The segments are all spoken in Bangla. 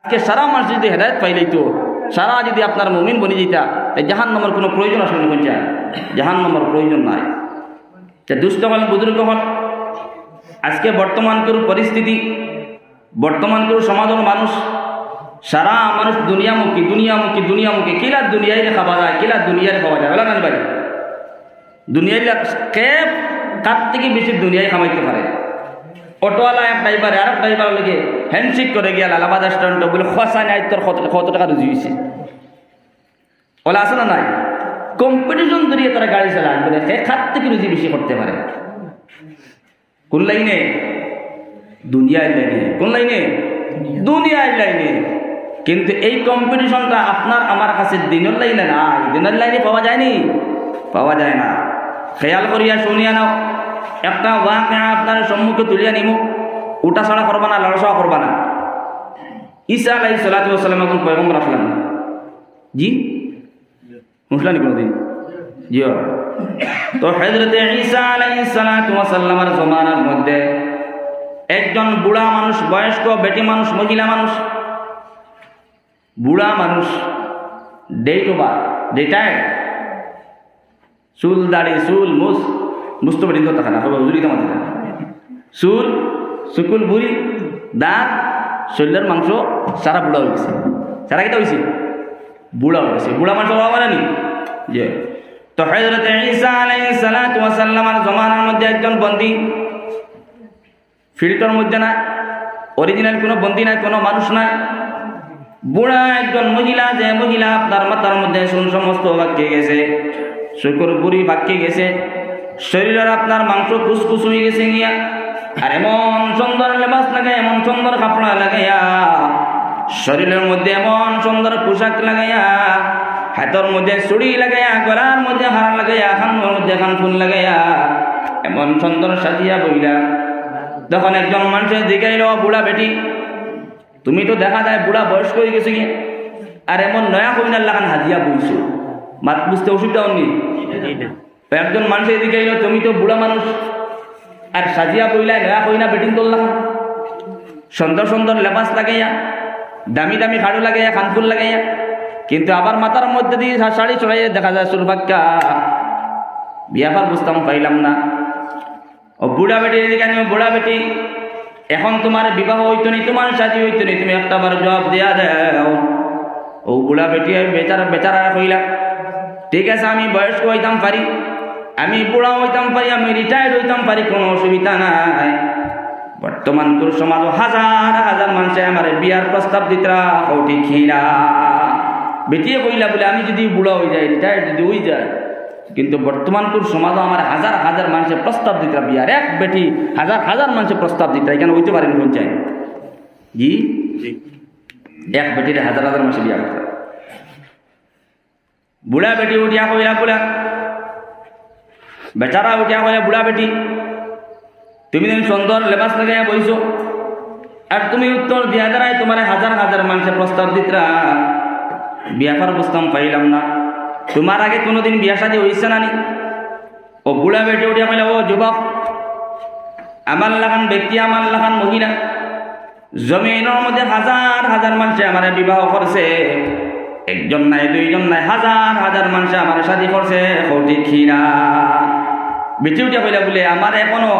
আজকে সারা মানুষ যদি হেদায়ত পাইলেইতো, সারা যদি আপনার মুমিন বনি যেতা, তাই জাহান্নামের কোনো প্রয়োজন আসলে কোনটা? জাহান্নামের প্রয়োজন নাই। দুষ্ট হল বুজুর্গ হল, আজকে বর্তমানকার পরিস্থিতি, বর্তমানকার সমাজের মানুষ, সারা মানুষ দুনিয়ামুখী দুনিয়ামুখী দুনিয়ামুখী। কিলা দুনিয়ায় খাওয়া যায়, কিলা দুনিয়ায় খাওয়া যায়, বলা না ভাই? দুনিয়ায় কে কার থেকে বেশি দুনিয়ায় কামাইতে পারে? অটোওয়ালা এক ড্রাইভার আর এক ড্রাইভার লেগে হ্যান্ডশেক করে গিয়া লালাবাদ রেস্টুরেন্ট বলে খোসা নাই তোর কত টাকা রুজি হয়েছে, ওলা আছে না নাই? কম্পিটিশন ধরিয়ে তারা গাড়ি চালান, বলে সে খাত থেকে রুজি বেশি করতে পারে। কোন লাইনে? দুনিয়ার লাইনে। কোন লাইনে? দুনিয়ার লাইনে। কিন্তু এই কম্পিটিশনটা আপনার আমার কাছে দিনের লাইনে নাই। দিনের লাইনে পাওয়া যায়নি, পাওয়া যায় না। খেয়াল করিয়া শুনিয়া নাও, একটা ওয়াকিয়া আপনার সম্মুখে তুলিয়া নিমু, উঠা ছাড়া করবা না, লড়াচড়া করবা না। ঈসা আলাইহিস সালাতু ওয়াস সালাম এখন পয়গম্বর আসলেন, জি মুসলানি কোনদিন জিও। তো হযরতে ঈসা আলাইহিস সালাতু ওয়াস সালামের জমানার মধ্যে একজন বুড়া মানুষ, বয়স্ক বেটি মানুষ, মহিলা মানুষ, বুড়া মানুষ, ডেট ওভার, রিটায়ার্ড, চুল দাড়ি চুল মুস্ত বেটি তো থাকে না, হুজুরি তো মাথা চুল চুকুল বুড়ি, দাঁত, শরীরের মাংস সারা বুড়া হয়ে গেছে। সারা কেটা হয়েছে? বুড়া হয়ে গেছে। বুড়া মানুষ হওয়া মানে নি যে। তো হযরত ঈসা আলাইহিস সালাতু ওয়াস সালামের জমানার মধ্যে একজন বন্দী, ফিল্টার মধ্যে নাই, অরিজিনাল কোনো বন্দী নাই, কোনো মানুষ নাই, বুড়া একজন মহিলা, যে মহিলা আপনার মাথার মধ্যে সমস্ত বাক্যে গেছে, শুকুর বুড়ি বাক্যে গেছে, শরীরের আপনার মাংস কুসকুস হয়ে গেছে গিয়া, আর এমন সুন্দর লেবাস লাগাই, এমন সুন্দর কাপড়া লাগাইয়া, শরীরের মধ্যে এমন সুন্দর পোশাক লাগাইয়া, হাতের মধ্যে চুড়ি লাগাইয়া, গলার মধ্যে হার লাগাইয়া, খানের মধ্যে কানফুল লাগাইয়া, এমন সুন্দর সাজিয়া বইলা। তখন একজন মানুষের জিগাইল, বুড়া বেটি, তুমি তো দেখা যায় বুড়া বয়স্ক হয়ে গেছে গিয়ে, আর এমন নয়া কইনার লাগান হাজিয়া বইছো, মাত বুঝতে অসুবিধা হননি? একজন মানুষের জিগাইল, তুমি তো বুড়া মানুষ, আর সাজিয়া বইলা নয়া কইনা বেটিন তোল লাগান, সুন্দর সুন্দর লেবাস লাগাইয়া, দামি দামি খাড়ু লাগাইয়া, কানফুল লাগাইয়া, কিন্তু আবার মাথার মধ্যে দিয়ে শাড়ি চড়াইয়া দেখা যায় চুল ফাক্কা। বিয়াবার বুঝতাম পাইলাম না। ও বুড়া বেটি, বুড়া বেটি, এখন তোমার বিবাহ হইতো নি, তোমার সাজি হইতো নি, তুমি একটা বার জবাব দিয়া দাও। ও বুড়া বেটি বেচারা বেচারা কইলা, ঠিক আছে আমি বয়স্ক হইতাম পারি, আমি বুড়া হইতাম পারি, আমি রিটায়ার্ড হইতাম পারি, কোনো অসুবিধা নাই। বর্তমান তোর সমাজ হাজার হাজার মানুষে আমার বিয়ার প্রস্তাব দিতরা, ঠিক খিরা বেটিয়ে কইলা বলে আমি যদি বুড়া হয়ে যাই, রিটায়ার্ড যদি হয়ে যায়, কিন্তু বর্তমান তোর সমাজ আমার হাজার হাজার মানুষের প্রস্তাব দিতরা বিয়ার, এক বেটি হাজার হাজার মানুষের প্রস্তাব দিতরা, এখানে হইতে পারেন কোন চাই? জি, এক বেটির হাজার হাজার মানুষের বিয়া করতে। বুড়া বেটি উঠিয়া কইলা, বুড়া বেচারা উঠিয়া কইলা, বুড়া বেটি তুমি দিন সুন্দর লেবাস লাগাইয়া বইছো, আর তুমি উত্তর দিয়া দাঁড়ায় তোমার হাজার হাজার মানুষের প্রস্তাব দিতরা, বিয়া করার বুঝতাম পাইলাম না, তোমার আগে কোনোদিন বিয়া শাদী হইছে না নি? ও বুড়া বেটি উঠিয়া কইলা, ও যুবক, আমার লাগান ব্যক্তি, আমার লাগান মহিলা, জমিনের মধ্যে হাজার হাজার মানুষে আমার বিবাহ করছে, একজন নাই দুইজন নাই, হাজার হাজার মানুষে আমার শাদী করছে, ঠিক খিরা বেটি উঠিয়া কইলা বলে আমার এখনো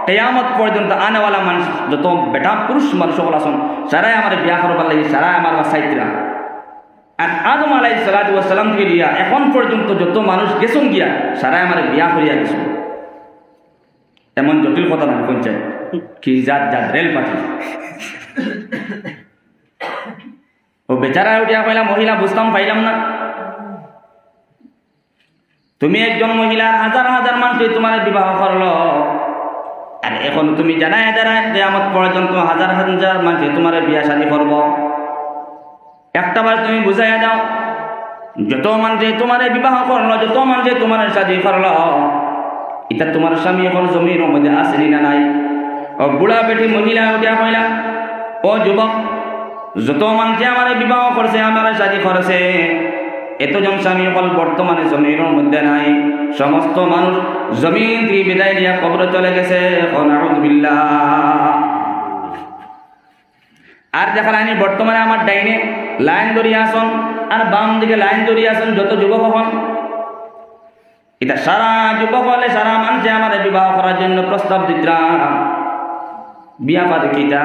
কিয়ামত পর্যন্ত আনেওয়ালা মানুষ যত বেটা পুরুষ মানুষ সকল আসন সারাই আমার বিয়া করবার লাগে, সারাই আমার বাসাইতরা। আর আদম আলাইহিস সালাতু ওয়াস সালাম থেকে লিয়া এখন পর্যন্ত যত মানুষ গেছন গিয়া, সারাই আমার বিয়া করিয়া গেছ। এমন জটিল কথা না পঞ্চায়েত কি জাত জাত রেল পাঠি। ও বেচারা উঠিয়া কইলা, মহিলা বুঝতাম পাইলাম না, তুমি একজন মহিলার হাজার হাজার মানুষ তোমার বিবাহ করলো, আর এখন তুমি জানাই দাঁড়ায় কিয়ামত পর্যন্ত হাজার হাজার মানুষ তোমার বিয়া শাদী করব। একটা বার তুমি বুঝাইয়া দাও, যত মানুষে তোমার বিবাহ করলো, যত মানুষে তোমার শাদী করলো, এটা তোমার স্বামী এখন জমির মধ্যে আসেনি না নাই? ও বুড়া বেটি মহিলা উঠিয়া কইলা, ও যুবক, যত মানুষে আমার বিবাহ করছে, আমার শাদী করেছে, এতজন স্বামী হল বর্তমানে জমির মধ্যে নাই, সমস্ত মানুষ জমিন থেকে বিদায় নিয়ে কবরে চলে গেছে। নাউযুবিল্লাহ। আর দেখা লাইনি বর্তমানে আমার ডাইনে লাইন ধরিয়ে আসুন আর বাম দিকে লাইন ধরিয়ে আসুন যত যুবক হন, এটা সারা যুবক হলে সারা মানুষে আমার বিবাহ করার জন্য প্রস্তাব দিতাম, বিয়া পাতে কিটা।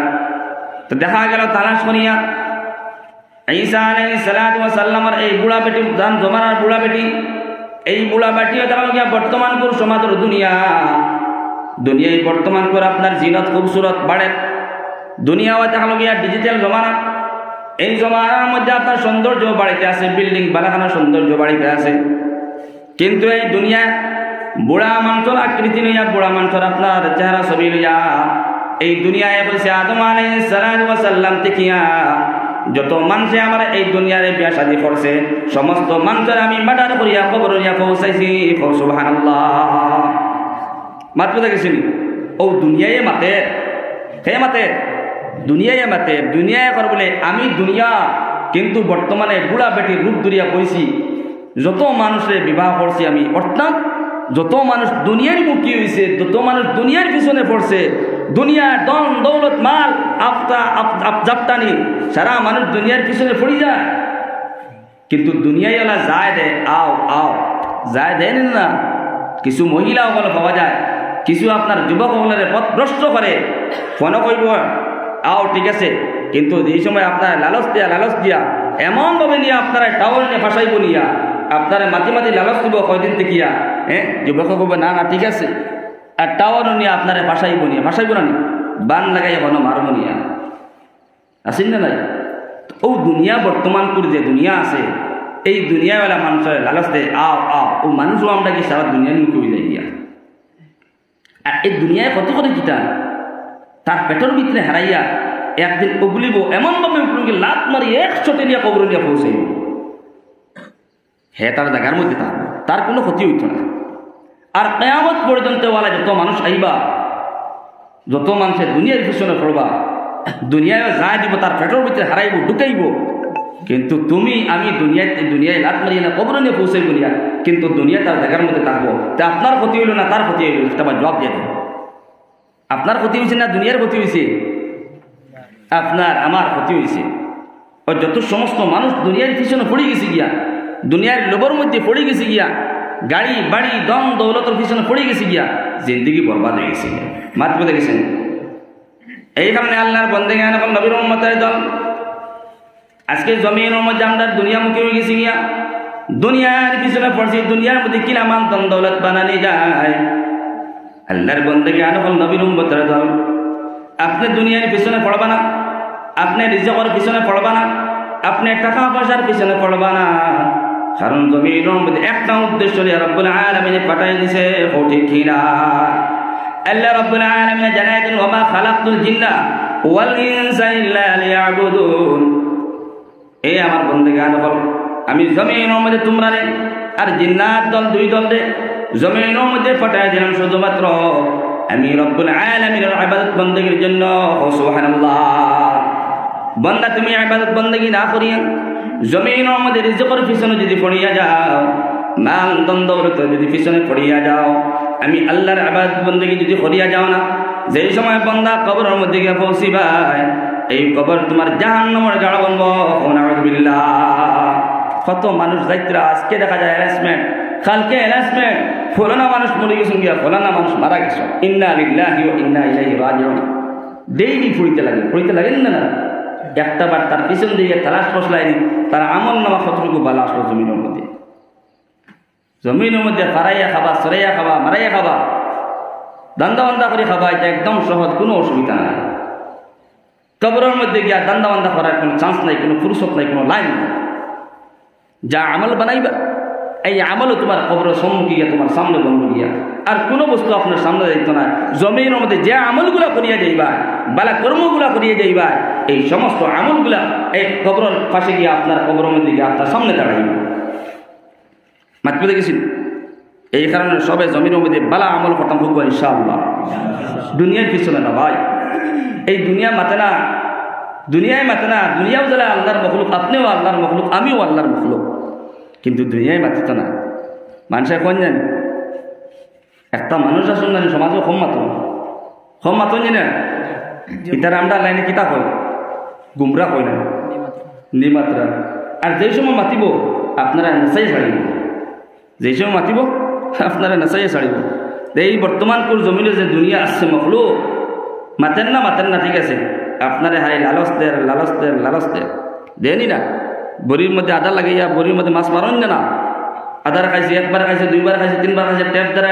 তো দেখা গেল তালাশ করিয়া ঈসা আলাইহিস সালাতু ওয়াস সালামের এই বুড়া বেটি দান জমানার বুড়া বেটি, এই বুড়া বেটিও দেখা গিয়া বর্তমান কোর সমাজের দুনিয়ায় বর্তমান করে আপনার জিনত খুবসুরত বাড়ে, দুনিয়াও দেখা গিয়া ডিজিটাল জমানা, এই জমানার মধ্যে আপনার সৌন্দর্য বাড়িতে আছে, বিল্ডিং বালাখানার সৌন্দর্য বাড়িতে আছে। কিন্তু এই দুনিয়া বুড়া মানুষের আকৃতি লইয়া, বুড়া মানুষের আপনার চেহারা ছবি লইয়া এই দুনিয়ায় বলছে আদম আলাইহিস সালাতু ওয়াস সালাম দেখিয়া যত মানুষে আমার এই দুনিয়ার বিয়া শাদী করছে সমস্ত মানুষের আমি মার্ডার করিয়া কবর নিয়া পৌঁছাইছি। সুবহানাল্লাহ। মাত্র দেখেছি ও দুনিয়ায় মাতে, হে মাতে দুনিয়ায় মাতে, দুনিয়ায় কর বলে আমি দুনিয়া। কিন্তু বর্তমানে বুড়া বেটির রূপ ধরিয়া বইছি, যত মানুষের বিবাহ করছি আমি, অর্থাৎ যত মানুষ দুনিয়ার মুখী হয়েছে, যত মানুষ দুনিয়ার পিছনে পড়ছে, দুনিয়ার দন দৌলত মাল জাপটানি সারা মানুষ দুনিয়ার পিছনে পড়ি যায়। কিন্তু দুনিয়ায় ওলা যায় দে আও আও যায় দেন না। কিছু মহিলা ওগুলো পাওয়া যায়, কিছু আপনার যুবক ওগুলোর পথভ্রষ্ট করে, ফোন করব আও ঠিক আছে, কিন্তু এই সময় আপনার লালচ দিয়া এমনভাবে নিয়ে আপনারা টাওয়ার নিয়ে ফাঁসাইব নিয়া আপনারা মাঝে মাঝে লালচ দিব কয়দিন দেখিয়া, যুবক করবো না না ঠিক আছে, আর টাওয়ারও নিয়ে আপনারা ফাঁসাইব না নি বান লাগাই এখন মারব নিয়া আসেন না নাই। ও দুনিয়া বর্তমান করে যে দুনিয়া আছে, এই দুনিয়াওয়ালা মানুষের লালচ দেয় আও আও, ও মানুষও আমরা কি সারা দুনিয়ার মুখে হয়ে যাই গিয়া। আর এই দুনিয়ায় কত করে কিতা তার পেটের ভিতরে হারাইয়া একদিন উগলিব, এমনভাবে উগলিকে লাত মারি 100 নিয়ে কবর নিয়ে পৌঁছাইব। হ্যাঁ তার জায়গার মধ্যে তার কোনো ক্ষতি হইত না। আর কিয়ামত পর্যন্ত ওয়ালা যত মানুষ আইবা, যত মানুষের দুনিয়ার পিছনে পড়বা, দুনিয়ায় যা দিব তার পেটের ভিতরে হারাইব ঢুকাইব। কিন্তু তুমি আমি দুনিয়ায় লাত মারিয়ে না কবর নিয়ে পৌঁছাইব নিয়া, কিন্তু দুনিয়া তার জায়গার মধ্যে থাকবো। তা আপনার ক্ষতি হইল না তার ক্ষতি হইল, সেটা জবাব দিয়ে দেব। আপনার ক্ষতি হয়েছে না দুনিয়ার ক্ষতি হয়েছে? আপনার আমার ক্ষতি হয়েছে। ও যত সমস্ত মানুষ দুনিয়ার পিছনে পড়ে গেছে গিয়া, দুনিয়ার লোভের মধ্যে পড়ে গেছে গিয়া, গাড়ি বাড়ি দম দৌলতের পিছনে পড়ে গেছে গিয়া, জিন্দগি বরবাদ হয়ে গেছে। মাত্র দেখেছেন। এই কারণে আল্লাহর বন্দেগান এবং নবীর উম্মতের দল আজকে জমিনের মধ্যে আমরা দুনিয়ামুখী হয়ে গেছি গিয়া, দুনিয়ার পিছনে পড়ছি, দুনিয়ার মধ্যে কিনা মান দম দৌলত বানানি যায়। আল্লাহর বন্দেগান এবং নবীর উম্মতের দল আপনি দুনিয়ার পিছনে পড়বা না, আপনি রিজকের পিছনে পড়বা না, আপনি টাকা পয়সার পিছনে পড়বা না। কারণ জমিনের মধ্যে একটা উদ্দেশ্য নিয়ে রব্বুল আলামিন পাঠাই দিয়েছে, ঠিক কিনা? আল্লাহ রব্বুল আলামিন জানায় দেন, ওয়া মা খালাকতুল জিন্না ওয়াল ইনসা ইল্লা লিয়াবুদুন। এই আমার বন্দেগান বল, আমি জমিনের মধ্যে তোমরা রে আর জিন্নাত দল দুই দল রে জমিনের মধ্যে পাঠাই দিলাম শুধুমাত্র আমি রব্বুল আলামিনের ইবাদত বন্দেগীর জন্য। সুবহানাল্লাহ। বান্দা তুমি ইবাদত বন্দেগী না করিয়া জমিনের মধ্যে রিজকের পিছনে যদি পড়িয়া যাও, মাল ধন দৌলত যদি পিছনে পড়িয়া যাও, আমি আল্লাহর ইবাদত বন্দেগী যদি করিয়া যাও না, যেই সময় বান্দা কবরের মধ্যে গিয়ে পৌঁছিবাই, এই কবর তোমার জাহান্নামের গাড়া বনব। নাউযুবিল্লাহ। কত মানুষ যাইত্রা আজকে দেখা যায় হ্যারাসমেন্ট, কালকে হ্যারাসমেন্ট, ফলানা মানুষ মরে গেছেন গিয়া, ফলানা মানুষ মারা গেছে, ইন্না লিল্লাহি ওয়া ইন্না ইলাইহি রাজিউন। ডেইলি ফুড়িতে লাগেন না একটা বার তার পিছন দিকে তালাশ ফসলাইনি তার আমল নামা কতটুকু বালা আসলো জমিনের মধ্যে ফারাইয়া খাবা, সরাইয়া খাবা, মারাইয়া খাবা, দান্দা বান্দা করে খাবা, এটা একদম সহজ, কোনো অসুবিধা নাই। কবরের মধ্যে গিয়া দান্দা বান্দা করার কোনো চান্স নাই, কোনো ফুরসত নাই, কোনো লাইন নাই। যা আমল বানাইবা এই আমলও তোমার কবরের সম্মুখে গিয়া তোমার সামনে বন্ধ গিয়া, আর কোনো বস্তু আপনার সামনে যাইত না। জমিনের মধ্যে যে আমলগুলা করিয়া যাইবা, বালা কর্মগুলা করিয়া যাইবা, এই সমস্ত আমলগুলা এই কবরের পাশে গিয়া আপনার কবরের মধ্যে গিয়া আপনার সামনে দাঁড়াইব। মাত্র দেখেছি। এই কারণে সবে জমিনের মধ্যে বালা আমল করতাম হোক ইনশাআল্লাহ, দুনিয়ার পিছনে না ভাই। এই দুনিয়া মাতে না, দুনিয়ায় মাতে না। দুনিয়াও যারা আল্লাহর মখলুক, আপনিও আল্লাহর মখলুক, আমিও আল্লাহর মখলুক, কিন্তু দুনিয়ায় মাতিত না। মানুষের কোন জানি একটা মানুষ আসুন জানি সমাজও কম মাতন জানি না। ইতার আমরা লাইনে কিতা কই গুমরা হয় না নিমাত্রা। আর যেই সময় মাতিব আপনারা নেশাই ছাড়িব, যেই সময় মাতিব আপনারা নেশাই ছাড়িব। এই বর্তমান কোর জমিনে যে দুনিয়া আসছে মখলু মাতেন না ঠিক আছে, আপনারা হাই লালচ দের লালচ দের লালচ দের দেনি না। বড়ির মধ্যে আদা লাগাইয়া বড়ির মধ্যে মাছ মারন না, আদার খাইছে, একবার খাইছে, দুইবার খাইছে, তিনবার খাইছে, ট্যাপ দ্বারা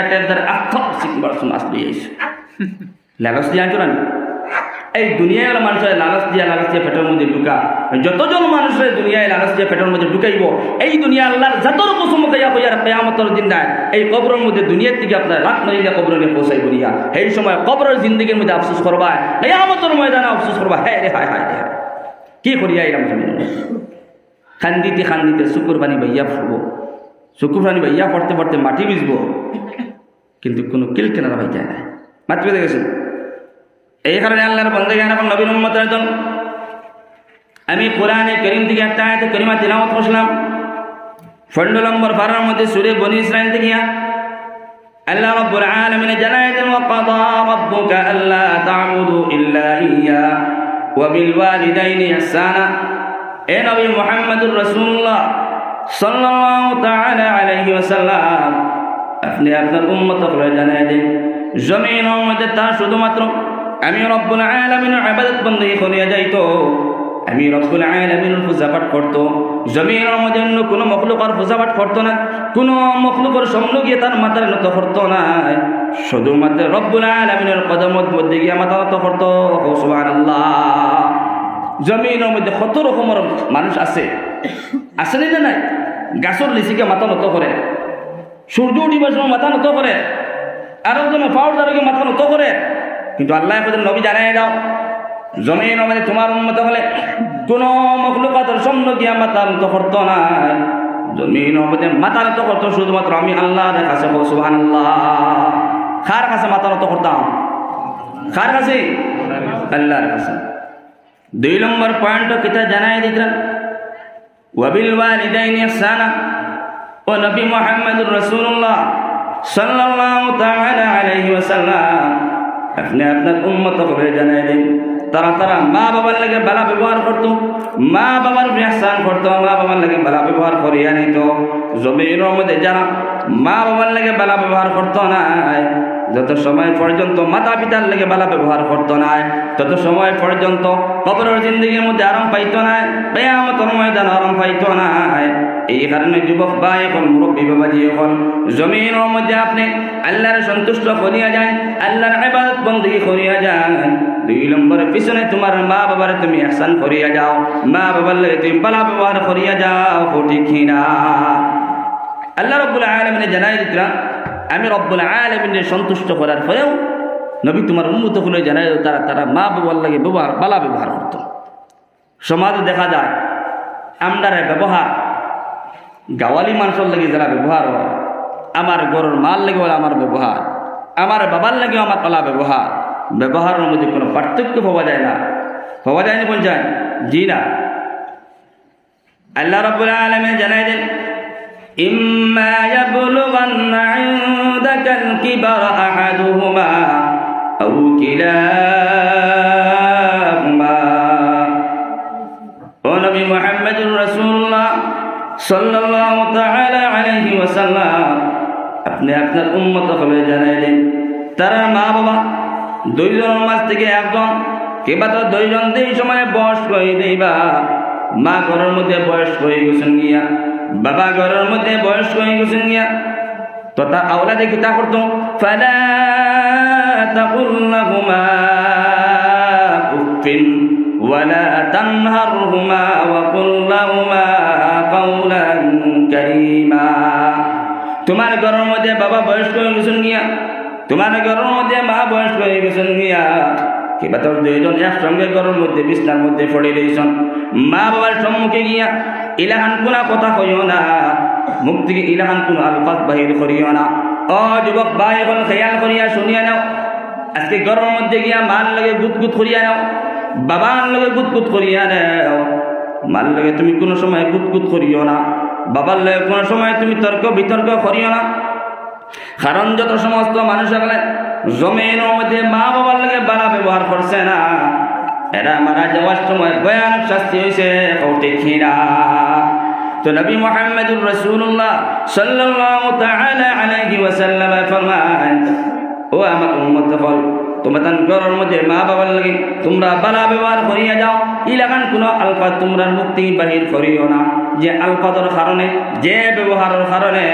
আটবার মাছ দিয়ে আইছে। লালচ দিয়ে আনছো না এই দুনিয়ায় মানুষের লালচ দিয়া পেটের মধ্যে ঢুকা। যতজন মানুষের দুনিয়ায় লালচ দিয়া পেটের মধ্যে ঢুকাইব, এই দুনিয়া আল্লাহর যতর কসম খাইয়া হইয়ার কিয়ামতের দিন নাই এই কবরের মধ্যে দুনিয়ার থেকে আপনার লাখ মারিয়া কবরে পৌঁছাই করিয়া এই সময় কবরের জিন্দগির মধ্যে আফসোস করবা, কিয়ামতের ময়দানে আফসোস করবা। হ্যাঁ রে হায় হায় কি করিয়া এলাম জমিন খান্দিতে শুকুর পানি বাইয়া ফুটবো, শুকুর পানি বাইয়া পড়তে মাটি ভিজবো, কিন্তু কোনো কিল কেনারা ভাই যায় না। মাটি বেঁধে গেছে। এই কারণে আল্লাহর বান্দাগণ এবং নবীর উম্মতের জন্য আমি কোরআনে কারীম থেকে একটা আয়াত কারিমা তিলাওয়াত করলাম। 15 নম্বর পারার মধ্যে সূরা বনী ইসরাঈল থেকে আল্লাহ রাব্বুল আলামিন জানায় দেন, ওয়া কাদা রাব্বুকা আল্লা তা'বুদু ইল্লা ইয়্যা ওয়া বিল ওয়ালিদাইনি ইহসানা। এ নবী মুহাম্মদুর রাসূলুল্লাহ সাল্লাল্লাহু তাআলা আলাইহি ওয়াসাল্লাম, আপনি আপনার উম্মতকে জানায় দেন জমিনের মধ্যে তা শুধুমাত্র আমি রব্বুল আলামিনের ইবাদত বندگی করিয়া যাইতো, আমি রব্বুল আলামিনের পূজাপাঠ করতো। জমিনের মধ্যে অন্য কোনো মখলুকের পূজাপাঠ করতো না, কোনো মখলুকের সামনে গিয়ে তার মাথার নত করতো না, শুধুমাত্র রব্বুল আলামিনের কদমের মধ্যে গিয়ে মাথা নত করতো। সুবহানাল্লাহ। জমিনের মধ্যে কত রকমের মানুষ আছে, আসেনি না নাই? গাছের লিচিকে মাথা নত করে, সূর্য উঠিবার সময় মাথা নত করে, আরেকজন পাউডারকে মাথা নত করে। কিন্তু আল্লাহ নবী জানাই দাও জমিন মধ্যে তোমার উম্মত হলে কোন মখলুকাতের সামনে গিয়া মাথা নত করতো না, জমিন মধ্যে মাথা নত করতো শুধুমাত্র আমি আল্লাহর কাছে। সুবহানাল্লাহ। কার কাছে মাথা নত করতাম? কার কাছে? আল্লাহর কাছে। 2 নম্বর পয়েন্ট কিতা জানাই দিতেন, ওয়া বিল ওয়ালিদাইনি ইহসানা। ও নবী মুহাম্মদুর রাসূলুল্লাহ সাল্লাল্লাহু তাআলা আলাইহি ওয়াসাল্লাম, আপনি আপনার উম্মতকে জানাই দিন তারা মা বাবার লাগে ভালো ব্যবহার করতো, মা বাবার ইহসান করতো, মা বাবার লাগে ভালো ব্যবহার করিয়া নিত। জমিনের মধ্যে যারা মা বাবার লাগে ভালো ব্যবহার করতো না, যত সময় পর্যন্ত মাতা পিতার লাগে ভালো ব্যবহার করতো না, তত সময় পর্যন্ত কবরের জিন্দগির মধ্যে আরাম পাইতো না, কিয়ামতের ময়দানে আরাম পাইতো না। এই কারণে যুবক ভাই এখন মুরব্বী বাবাজি এখন জমিনের মধ্যে আপনি আল্লাহর সন্তুষ্ট করিয়া যায়, আল্লাহর ইবাদত বندگی করিয়া যায়। 2 নম্বর পিছনে তোমার মা বাবার তুমি ইহসান করিয়া যাও, মা বাবার লাগে তুমি ভালো ব্যবহার করিয়া যাও। ঠিক না? আল্লাহ রাব্বুল আলামিন জানাই দিলেন আমি রব্বুল আলামিনের সন্তুষ্ট করার পরেও নবী তোমার উম্মতগুলো জানাই তারা মা বাবার লাগে ভালো ব্যবহার করত। সমাজে দেখা যায় আমরা ব্যবহার গাওয়ালি মানুষের লাগে যারা ব্যবহার হয়, আমার গরুর মাল লাগে আমার ব্যবহার, আমার বাবার লাগে আমার কলা ব্যবহারের মধ্যে কোনো পার্থক্য পাওয়া যায় না। পাওয়া যায়নি বল যায়? জি না। আল্লাহ রাব্বুল আলামিন জানাই দেন, ইম্মা ইয়াবলুগান্না ইনদাকাল কিবারা আহাদুহুমা আও কিলাহুমা। ও নবী মুহাম্মদুর রাসূলুল্লাহ সাল্লাল্লাহু তাআলা আলাইহি ওয়াসাল্লাম, আপনি আপনার উম্মতকে জানাই দেন তারা মা বাবা 2 জনের মাঝ থেকে একজন কিংবা তো 2 জন এই সময় বয়স্ক হয়ে দেবা, মা ঘরের মধ্যে বয়স্ক হয়ে গেছেন গিয়া, বাবা ঘরের মধ্যে বয়স্ক হয়ে গেছেন গিয়া, তো তার আওলাদে কিতা করতো, ফালা তাকুল লাহুমা উফিন ওয়ালা তানহারহুমা ওয়া কুল লাহুমা কাওলান কারীমা। তোমার ঘরের মধ্যে বাবা বয়স্ক হয়ে গেছেন গিয়া, তোমার ঘরের মধ্যে মা বয়স্ক হয়ে গেছেন গিয়া, কিংবা তোর 2 জন একসঙ্গে ঘরের মধ্যে বিছনার মধ্যে পড়ে রয়েছেন, মা বাবার সম্মুখে গিয়া ইলাহান কোনা কথা কইও না, মুখ থেকে ইলাহান কোন আলফাজ বাহির করিও না। ও যুবক ভাই এখন খেয়াল করিয়া শুনিয়া নাও, আজকে ঘরের মধ্যে গিয়া মার লগে গুতগুত করিয়া নাও, বাবার লগে গুতগুত করিয়া নাও। মার লগে তুমি কোনো সময় গুতগুত করিও না, বাবার লগে কোনো সময় তুমি তর্ক বিতর্ক করিও না। কারণ যত সমস্ত মানুষ জমিনের মধ্যে মা বাবার লগে ভালো ব্যবহার করছে না, এরা মারা যাওয়ার সময় ভয়ানক শাস্তি হয়েছে কঠিনা। তো নবী মুহাম্মদুর রাসূলুল্লাহ সাল্লাল্লাহু তাআলা আলাইহি ওয়াসাল্লাম ফরমান, ও আমার উম্মত হল, তোমাদের ঘরের মধ্যে মা বাবার লাগে তোমরা বালা ব্যবহার করিয়া যাও, ইলাকান কোন আলফা তোমরা মুক্তি বাহির করিও না। যে আলফাদের কারণে, যে ব্যবহারের কারণে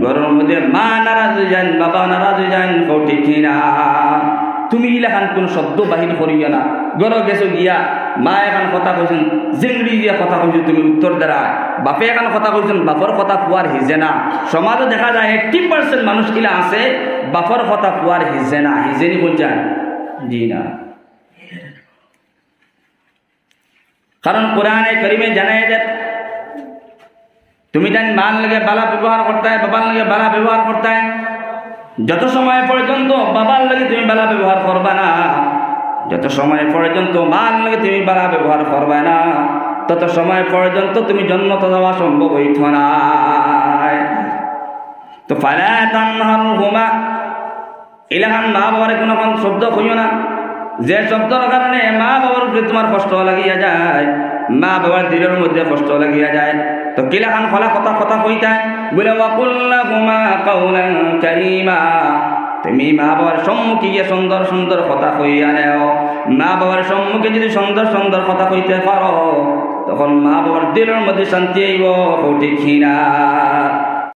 ঘরের মধ্যে মা নারাজ হয়ে যান, বাবা নারাজ হয়ে যান, কঠিনা। তুমি ইলাকান কোন শব্দ বাহির করিও না। ঘর গেছো গিয়া মা এখন কথা কইছেন, জিংড়ি গিয়া কথা কইছো, তুমি উত্তর দ্বারা বাপে এখন কথা কইছেন, বাপর কথা কুয়ার হিজে না। সমাজে দেখা যায় 80% মানুষ ইলা আছে বাপর কথা কুয়ার হিজে না, হিজেনি বলছেন জি না। কারণ কোরআনে কারিমে জানায় যে তুমি জান মার লাগে বালা ব্যবহার করতে হয়, বাবার লাগে বালা ব্যবহার করতে হয়। যত সময় পর্যন্ত বাবার লাগে তুমি বালা ব্যবহার করবা না, যত সময় পর্যন্ত মার লাগে তুমি বালা ব্যবহার করবা না, তত সময় পর্যন্ত তুমি জন্মত যাওয়া সম্ভব হইত না। তো ফালা তানহারহুমা, ইলাহান মা বাবার কোনো শব্দ কইও না, যে শব্দের কারণে মা বাবার উপরে তোমার কষ্ট লাগিয়া যায়, মা বাবার দিলের মধ্যে কষ্ট লাগিয়া যায়। তো কিলাখান ফলা কথা কথা কইতা বলে ওয়াকুল্লাহুমা কাওলান কারীমা, তুমি মা বাবার সম্মুখে গিয়ে সুন্দর সুন্দর কথা কইয়া নেও। মা বাবার সম্মুখে যদি সুন্দর সুন্দর কথা কইতে পারো, তখন মা বাবার দিলের মধ্যে শান্তি আইব, ঠিক না?